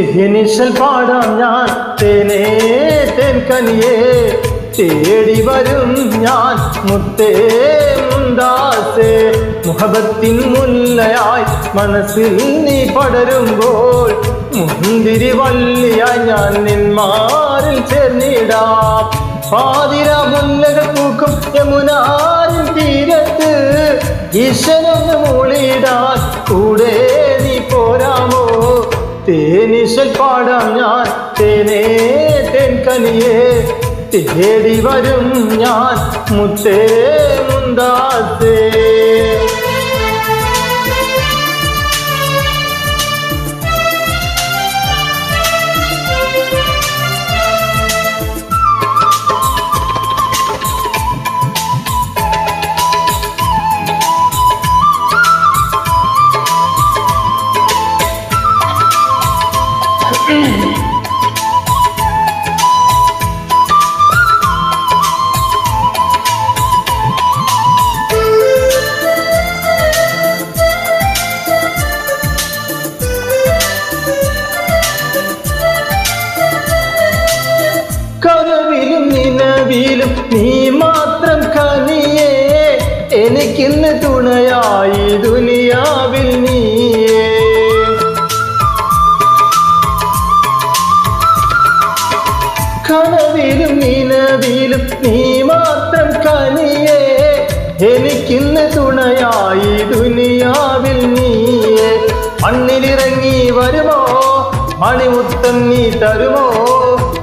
തേനിശൽ പാടാം ഞാൻ തേനേ തേൻകനിയേ തേടി വരും ഞാൻ മുത്തേ മുന്താസേ മുഹബത്തിൻ മുല്ലയായി മനസ്സിൽ നീ പടരുമ്പോൾ മുന്തിരി വള്ളിയായി ഞാൻ നിന്മാറിൽ ചേർന്നിടാം പാതിര മുല്ലകൾ പൂക്കും യമുനാരിൻ തീരത്ത് ഈശ്വരന് മൂളിടാൻ കൂടെ നീ പോരാമോ തേനിശൽ പാടാം ഞാൻ തേനേ തേൻകനിയേ തേടി വരും ഞാൻ മുത്തേ മുന്താസേ കനവിലും നിലവിലും നീ മാത്രം കനിയേ എനിക്കിന്ന് തുണയായി ദുനിയാവിൽ നീയേ കനവിലും നിലവിലും നീ മാത്രം കനിയേ എനിക്കിന്ന് തുണയായി ദുനിയാവിൽ നീയേ മണ്ണിലിറങ്ങി വരുമോ മണിമുത്തൻ നീ തരുമോ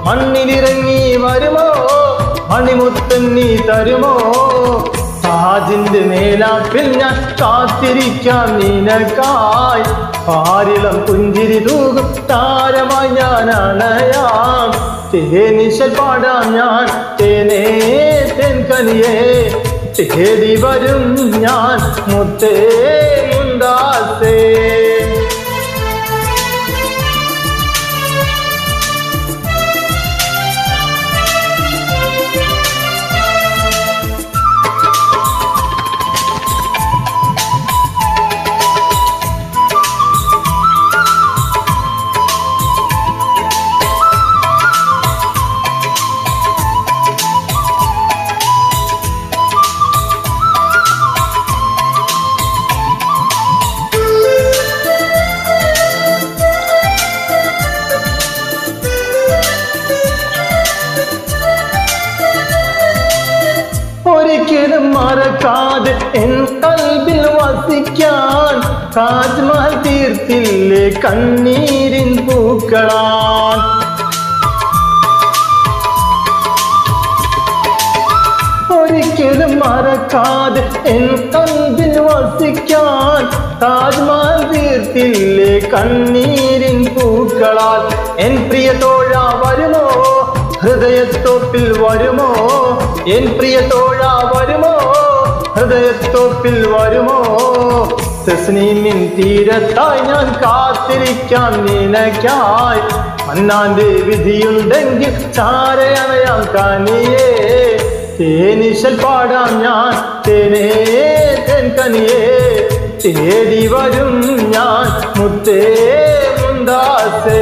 മണ്ണിലിറങ്ങി വരുമോ മണിമുത്തൻ നീ തരുമോ താജിന്റെ മേലാപ്പിൽ ഞാൻ കാത്തിരിക്കാം നിനക്കായി പാരിളം പുഞ്ചിരി തൂകും താരമായി ഞാൻ അണയാം തേനിശൽ പാടാം ഞാൻ തേനേ തേൻകനിയേ തേടി വരും ഞാൻ മുത്തേ മുന്താസേ ഒരിക്കലും മറക്കാതെ എൻ കൽബിൽ വസിക്കാൻ താജ്മഹൽ തീർത്തില്ലേ കണ്ണീരിൻ പൂക്കളാൻ ഒരിക്കലും മറക്കാതെ എൻ കൽബിൽ വസിക്കാൻ താജ്മഹൽ തീർത്തില്ലേ കണ്ണീരിൻ പൂക്കളാൽ എൻ പ്രിയ തോഴ വരുമോ ഹൃദയത്തോപ്പിൽ വരുമോ എൻ പ്രിയ തോഴ വരുമോ ഹൃദയത്തോപ്പിൽ വരുമോ തസ്നീമിൻ തീരത്തായി ഞാൻ കാത്തിരിക്കാം നിനക്കായി മന്നാന്റെ വിധിയുണ്ടെങ്കിൽ ചാരയണയാം കനിയേ തേനിശൽ പാടാം ഞാൻ തേനേ തേൻകനിയേ തേടി വരും ഞാൻ മുത്തേ മുന്താസേ